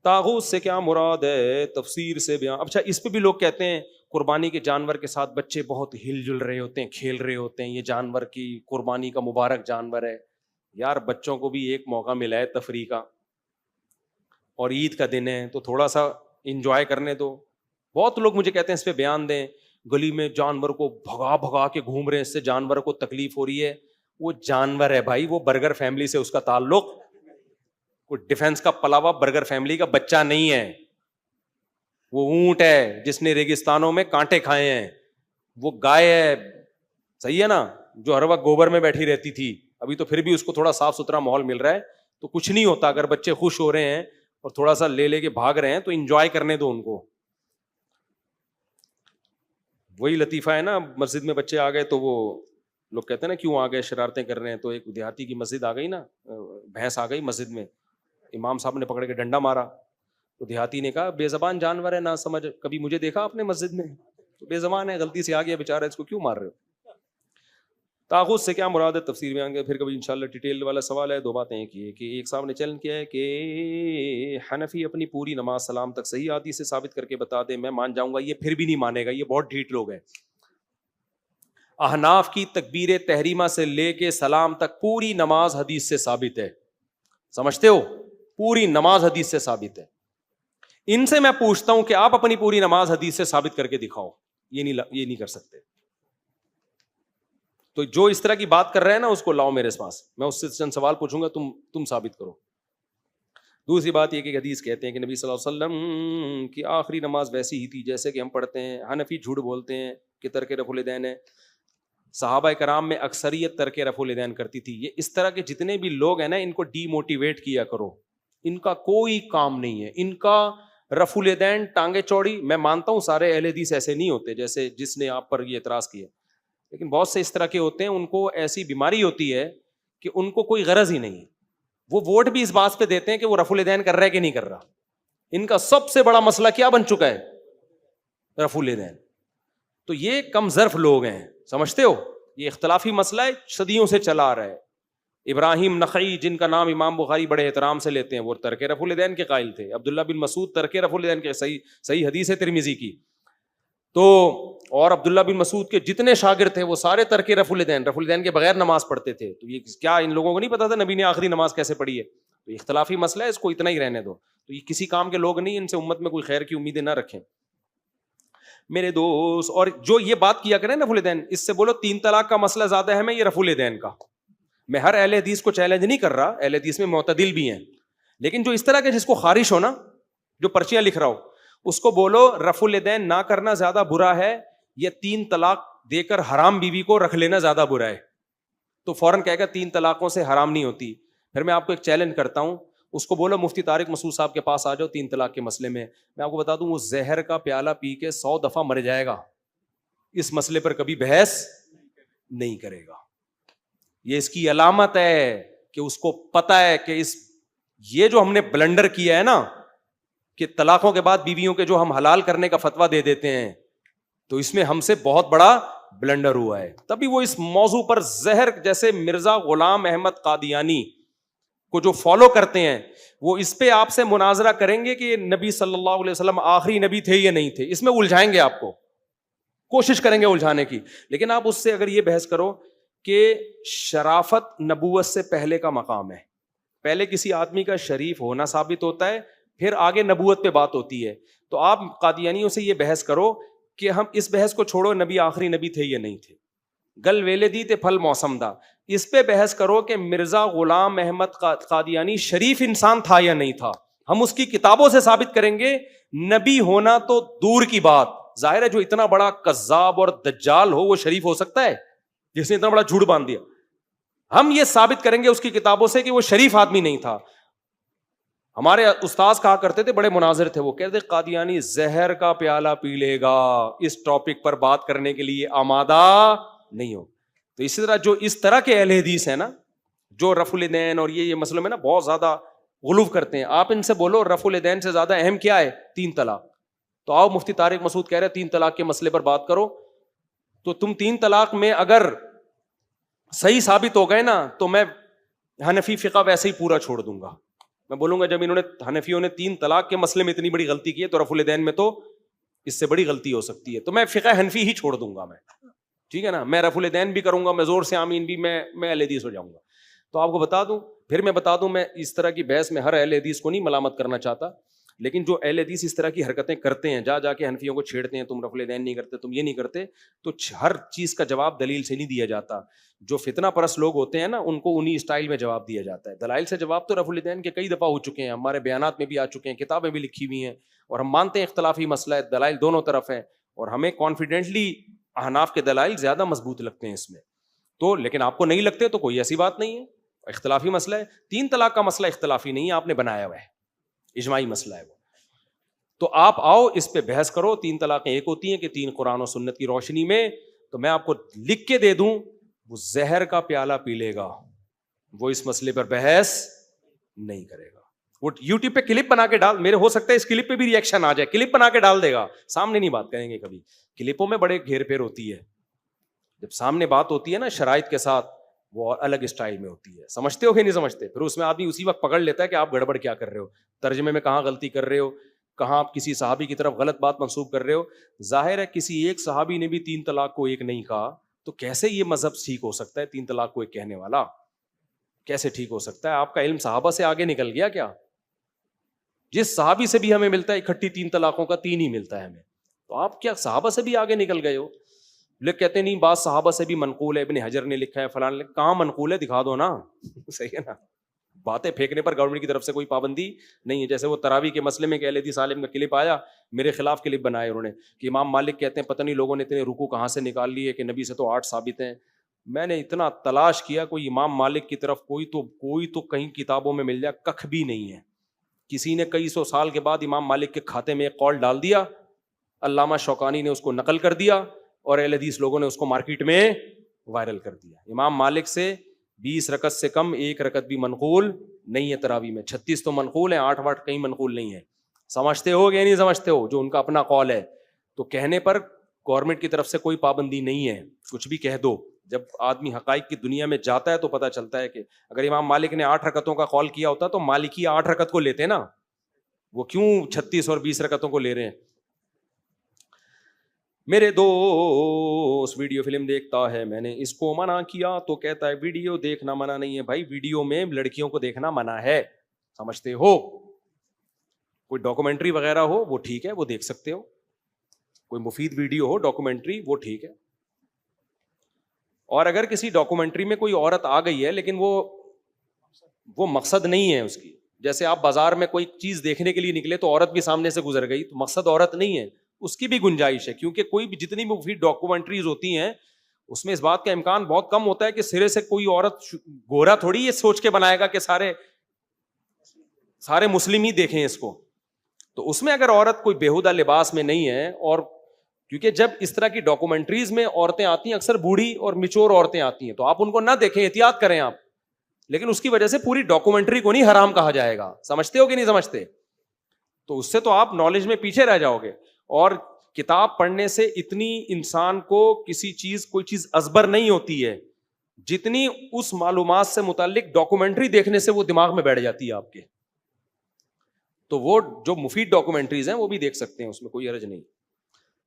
طاغوت سے کیا مراد ہے؟ تفسیر سے بیان. اچھا اس پہ بھی لوگ کہتے ہیں قربانی کے جانور کے ساتھ بچے بہت ہل جل رہے ہوتے ہیں, کھیل رہے ہوتے ہیں, یہ جانور کی قربانی کا مبارک جانور ہے. یار بچوں کو بھی ایک موقع ملا ہے تفریح کا, اور عید کا دن ہے تو تھوڑا سا انجوائے کرنے دو. بہت لوگ مجھے کہتے ہیں اس پہ بیان دیں, گلی میں جانور کو بھگا بھگا کے گھوم رہے ہیں, اس سے جانور کو تکلیف ہو رہی ہے. وہ جانور ہے بھائی, وہ برگر فیملی سے اس کا تعلق, کوئی ڈیفنس کا پلا ہوا برگر فیملی کا بچہ نہیں ہے. وہ اونٹ ہے جس نے ریگستانوں میں کانٹے کھائے ہیں, وہ گائے ہے, صحیح ہے نا, جو ہر وقت گوبر میں بیٹھی رہتی تھی. ابھی تو پھر بھی اس کو تھوڑا صاف ستھرا ماحول مل رہا ہے تو کچھ نہیں ہوتا. اگر بچے خوش ہو رہے ہیں اور تھوڑا سا لے کے بھاگ رہے ہیں تو انجوائے کرنے دو ان کو. وہی لطیفہ ہے نا, مسجد میں بچے آ گئے تو وہ لوگ کہتے ہیں نا کیوں آ گئے, شرارتیں کر رہے ہیں. تو ایک دیہاتی کی مسجد آ گئی نا, بھینس آ گئی مسجد میں, امام صاحب نے پکڑ کے ڈنڈا مارا. تو دیہاتی نے کہا بے زبان جانور ہے, نہ سمجھ, کبھی مجھے دیکھا آپ نے مسجد میں؟ تو بے زبان ہے, غلطی سے آ گیا بیچارہ, اس کو کیوں مار رہے ہو؟ طاغوت سے کیا مراد ہے؟ تفسیر میں آئیں گے. پھر کبھی انشاءاللہ ڈیٹیل والا سوال ہے. دو باتیں کی ہے کہ ایک صاحب نے چیلنج کیا ہے کہ حنفی اپنی پوری نماز سلام تک صحیح حدیث سے ثابت کر کے بتا دے. میں مان جاؤں گا, یہ پھر بھی نہیں مانے گا, یہ بہت ڈھیٹ لوگ ہیں. احناف کی تکبیر تحریمہ سے لے کے سلام تک پوری نماز حدیث سے ثابت ہے, سمجھتے ہو؟ پوری نماز حدیث سے ثابت ہے. ان سے میں پوچھتا ہوں کہ آپ اپنی پوری نماز حدیث سے ثابت کر کے دکھاؤ. یہ نہیں کر سکتے. تو جو اس طرح کی بات کر رہے ہیں نا اس کو لاؤ میرے پاس, میں اس سے چند سوال پوچھوں گا, تم ثابت کرو. دوسری بات یہ کہ حدیث کہتے ہیں کہ نبی صلی اللہ علیہ وسلم کی آخری نماز ویسی ہی تھی جیسے کہ ہم پڑھتے ہیں. حنفی جھوٹ بولتے ہیں کہ ترک رفع الیدین ہے. صحابہ کرام میں اکثریت ترک رفع الیدین کرتی تھی. یہ اس طرح کے جتنے بھی لوگ ہیں نا, ان کو ڈی موٹیویٹ کیا کرو. ان کا کوئی کام نہیں ہے, ان کا رفع الیدین ٹانگیں چوڑی. میں مانتا ہوں سارے اہل حدیث ایسے نہیں ہوتے جیسے جس نے آپ پر یہ اعتراض کیا, لیکن بہت سے اس طرح کے ہوتے ہیں, ان کو ایسی بیماری ہوتی ہے کہ ان کو کوئی غرض ہی نہیں ہے. وہ ووٹ بھی اس بات پہ دیتے ہیں کہ وہ رفع الیدین کر رہا ہے کہ نہیں کر رہا. ان کا سب سے بڑا مسئلہ کیا بن چکا ہے؟ رفع الیدین. تو یہ کم ظرف لوگ ہیں, سمجھتے ہو؟ یہ اختلافی مسئلہ ہے, صدیوں سے چلا آ رہا ہے. ابراہیم نخعی جن کا نام امام بخاری بڑے احترام سے لیتے ہیں, وہ ترک رفع الیدین کے قائل تھے. عبداللہ بن مسعود ترک رفع الیدین کے, صحیح حدیث ہے ترمذی کی. تو اور عبداللہ بن مسعود کے جتنے شاگرد تھے وہ سارے ترک رفع الیدین کے بغیر نماز پڑھتے تھے. تو یہ کیا ان لوگوں کو نہیں پتا تھا نبی نے آخری نماز کیسے پڑھی ہے؟ تو اختلافی مسئلہ ہے, اس کو اتنا ہی رہنے دو. تو یہ کسی کام کے لوگ نہیں, ان سے امت میں کوئی خیر کی امیدیں نہ رکھیں میرے دوست. اور جو یہ بات کیا کریں رفع الیدین, اس سے بولو 3 طلاق کا مسئلہ زیادہ اہم ہے یہ رفع الیدین کا. میں ہر اہل حدیث کو چیلنج نہیں کر رہا, اہل حدیث میں معتدل بھی ہیں, لیکن جو اس طرح کے جس کو خارش ہو نا, جو پرچیاں لکھ رہا ہو, اس کو بولو رفع الیدین نہ کرنا زیادہ برا ہے, یہ 3 طلاق دے کر حرام بیوی کو رکھ لینا زیادہ برا ہے. تو فوراً کہے گا 3 طلاقوں سے حرام نہیں ہوتی. پھر میں آپ کو ایک چیلنج کرتا ہوں, اس کو بولو مفتی طارق مسعود صاحب کے پاس آ جاؤ 3 طلاق کے مسئلے میں. میں آپ کو بتا دوں وہ زہر کا پیالہ پی کے 100 دفعہ مر جائے گا, اس مسئلے پر کبھی بحث نہیں کرے گا. یہ اس کی علامت ہے کہ اس کو پتا ہے کہ یہ جو ہم نے بلنڈر کیا ہے نا کہ طلاقوں کے بعد بیویوں کے جو ہم حلال کرنے کا فتویٰ دے دیتے ہیں, تو اس میں ہم سے بہت بڑا بلنڈر ہوا ہے. تبھی وہ اس موضوع پر زہر, جیسے مرزا غلام احمد قادیانی کو جو فالو کرتے ہیں, وہ اس پہ آپ سے مناظرہ کریں گے کہ نبی صلی اللہ علیہ وسلم آخری نبی تھے یا نہیں تھے. اس میں الجھائیں گے, آپ کو کوشش کریں گے الجھانے کی. لیکن آپ اس سے اگر یہ بحث کرو کہ شرافت نبوت سے پہلے کا مقام ہے, پہلے کسی آدمی کا شریف ہونا ثابت ہوتا ہے, پھر آگے نبوت پہ بات ہوتی ہے. تو آپ قادیانیوں سے یہ بحث کرو کہ ہم اس بحث کو چھوڑو نبی آخری نبی تھے یا نہیں تھے, گل ویلے دی تے پھل موسم دا. اس پہ بحث کرو کہ مرزا غلام احمد قادیانی شریف انسان تھا یا نہیں تھا. ہم اس کی کتابوں سے ثابت کریں گے. نبی ہونا تو دور کی بات, ظاہر ہے جو اتنا بڑا کذاب اور دجال ہو وہ شریف ہو سکتا ہے جس نے اتنا بڑا جھوٹ باندھ دیا. ہم یہ ثابت کریں گے اس کی کتابوں سے کہ وہ شریف آدمی نہیں تھا. ہمارے استاذ کہا کرتے تھے, بڑے مناظر تھے, وہ کہتے قادیانی زہر کا پیالہ پی لے گا, اس ٹاپک پر بات کرنے کے لیے آمادہ نہیں ہو. تو اسی طرح جو اس طرح کے اہل حدیث ہیں نا, جو رفع الیدین اور یہ مسئلے میں نا بہت زیادہ غلو کرتے ہیں, آپ ان سے بولو رفع الیدین سے زیادہ اہم کیا ہے؟ 3 طلاق. تو آؤ مفتی طارق مسعود کہہ رہے 3 طلاق کے مسئلے پر بات کرو. تو تم 3 طلاق میں اگر صحیح ثابت ہو گئے نا, تو میں حنفی فقہ ویسے ہی پورا چھوڑ دوں گا, میں بولوں گا جب انہوں نے حنفیوں نے 3 طلاق کے مسئلے میں اتنی بڑی غلطی کی ہے تو رفع الیدین میں تو اس سے بڑی غلطی ہو سکتی ہے, تو میں فقہ حنفی ہی چھوڑ دوں گا میں, ٹھیک ہے نا, میں رفع الیدین بھی کروں گا, میں زور سے آمین بھی, میں اہل حدیث ہو جاؤں گا. تو آپ کو بتا دوں, پھر میں بتا دوں, میں اس طرح کی بحث میں ہر اہل حدیث کو نہیں ملامت کرنا چاہتا, لیکن جو اہل حدیث اس طرح کی حرکتیں کرتے ہیں, جا کے حنفیوں کو چھیڑتے ہیں, تم رفع الیدین نہیں کرتے, تم یہ نہیں کرتے, تو ہر چیز کا جواب دلیل سے نہیں دیا جاتا. جو فتنہ پرست لوگ ہوتے ہیں نا, ان کو انہی اسٹائل میں جواب دیا جاتا ہے. دلائل سے جواب تو رفع الیدین کے کئی دفعہ ہو چکے ہیں, ہمارے بیانات میں بھی آ چکے ہیں, کتابیں بھی لکھی ہوئی ہیں, اور ہم مانتے ہیں اختلافی مسئلہ ہے, دلائل دونوں طرف ہیں, اور ہمیں کانفیڈنٹلی احناف کے دلائل زیادہ مضبوط لگتے ہیں اس میں. تو لیکن آپ کو نہیں لگتے تو کوئی ایسی بات نہیں ہے, اختلافی مسئلہ ہے. 3 طلاق کا مسئلہ اختلافی نہیں ہے, آپ نے بنایا ہوا ہے, اجماعی مسئلہ ہے وہ. تو آپ آؤ اس پہ بحث کرو. 3 طلاقیں ایک ہوتی ہیں کہ 3 قرآن و سنت کی روشنی میں, تو میں آپ کو لکھ کے دے دوں, وہ زہر کا پیالہ پی لے گا, وہ اس مسئلے پر بحث نہیں کرے گا. وہ یوٹیوب پہ کلپ بنا کے ڈال, میرے ہو سکتا ہے اس کلپ پہ بھی ریئیکشن آ جائے, کلپ بنا کے ڈال دے گا, سامنے نہیں بات کریں گے کبھی. کلپوں میں بڑے گھیر پھیر ہوتی ہے, جب سامنے بات ہوتی ہے نا شرائط کے ساتھ, وہ الگ اسٹائل میں ہوتی ہے. سمجھتے ہو کہ نہیں سمجھتے؟ پھر اس میں آدمی اسی وقت پکڑ لیتا ہے کہ آپ گڑبڑ کیا کر رہے ہو, ترجمے میں کہاں غلطی کر رہے ہو, کہاں آپ کسی صحابی کی طرف غلط بات منسوب کر رہے ہو. ظاہر ہے کسی ایک صحابی نے بھی 3 طلاق کو ایک نہیں کہا, تو کیسے یہ مذہب ٹھیک ہو سکتا ہے؟ 3 طلاق کو ایک کہنے والا کیسے ٹھیک ہو سکتا ہے؟ آپ کا علم صحابہ سے آگے نکل گیا کیا؟ جس صحابی سے بھی ہمیں ملتا ہے اکٹھی 3 طلاقوں کا 3 ہی ملتا ہے ہمیں, تو آپ کیا صحابہ سے بھی آگے نکل گئے ہو؟ لوگ کہتے ہیں نہیں بات صحابہ سے بھی منقول ہے, ابن حجر نے لکھا ہے, فلان نے, کہاں منقول ہے دکھا دو نا. صحیح ہے نا, باتیں پھینکنے پر گورنمنٹ کی طرف سے کوئی پابندی نہیں ہے. جیسے وہ تراویح کے مسئلے میں کہ اہل حدیث عالم کا کلپ آیا, میرے خلاف کلپ بنائے انہوں نے کہ امام مالک کہتے ہیں پتہ نہیں لوگوں نے اتنے رکوع کہاں سے نکال لیے کہ نبی سے تو 8 ثابت ہیں. میں نے اتنا تلاش کیا, کوئی امام مالک کی طرف کوئی تو کہیں کتابوں میں مل جائے, ککھ بھی نہیں ہے. کسی نے کئی سو سال کے بعد امام مالک کے کھاتے میں ایک قول ڈال دیا, علامہ شوکانی نے اس کو نقل کر دیا, اور اہل حدیث لوگوں نے اس کو مارکیٹ میں وائرل کر دیا. امام مالک سے 20 رکعت سے کم 1 رکعت بھی منقول نہیں ہے تراویح میں. 36 تو منقول ہیں, 8 واٹ کہیں منقول نہیں ہے. سمجھتے ہو یا نہیں سمجھتے ہو؟ جو ان کا اپنا قول ہے. تو کہنے پر گورنمنٹ کی طرف سے کوئی پابندی نہیں ہے, کچھ بھی کہہ دو. جب آدمی حقائق کی دنیا میں جاتا ہے تو پتہ چلتا ہے کہ اگر امام مالک نے 8 رکعتوں کا قول کیا ہوتا تو مالکی 8 رکعت کو لیتے نا, وہ کیوں 36 اور 20 رکعتوں کو لے رہے ہیں؟ میرے دوست ویڈیو فلم دیکھتا ہے, میں نے اس کو منع کیا تو کہتا ہے ویڈیو دیکھنا منع نہیں ہے. بھائی ویڈیو میں لڑکیوں کو دیکھنا منع ہے, سمجھتے ہو؟ کوئی ڈاکومنٹری وغیرہ ہو وہ ٹھیک ہے, وہ دیکھ سکتے ہو. کوئی مفید ویڈیو ہو ڈاکومنٹری وہ ٹھیک ہے. اور اگر کسی ڈاکومنٹری میں کوئی عورت آ گئی ہے لیکن وہ مقصد نہیں ہے اس کی, جیسے آپ بازار میں کوئی چیز دیکھنے کے لیے نکلے تو عورت بھی سامنے سے گزر گئی, تو مقصد عورت نہیں ہے, اس کی بھی گنجائش ہے. کیونکہ کوئی بھی جتنی بھی مفید ڈاکومنٹریز ہوتی ہیں اس میں اس بات کا امکان بہت کم ہوتا ہے کہ سرے سے کوئی عورت گورا تھوڑی یہ سوچ کے بنائے گا کہ سارے مسلم ہی دیکھیں اس کو. تو اس میں اگر عورت کوئی بیہودہ لباس میں نہیں ہے, اور کیونکہ جب اس طرح کی ڈاکومنٹریز میں عورتیں آتی ہیں اکثر بوڑھی اور میچور عورتیں آتی ہیں, تو آپ ان کو نہ دیکھیں, احتیاط کریں آپ. لیکن اس کی وجہ سے پوری ڈاکومنٹری کو نہیں حرام کہا جائے گا. سمجھتے ہو کہ نہیں سمجھتے؟ تو اس سے تو آپ نالج میں پیچھے رہ جاؤ گے. اور کتاب پڑھنے سے اتنی انسان کو کوئی چیز ازبر نہیں ہوتی ہے جتنی اس معلومات سے متعلق ڈاکومنٹری دیکھنے سے وہ دماغ میں بیٹھ جاتی ہے آپ کے. تو وہ جو مفید ڈاکومنٹریز ہیں وہ بھی دیکھ سکتے ہیں, اس میں کوئی حرج نہیں.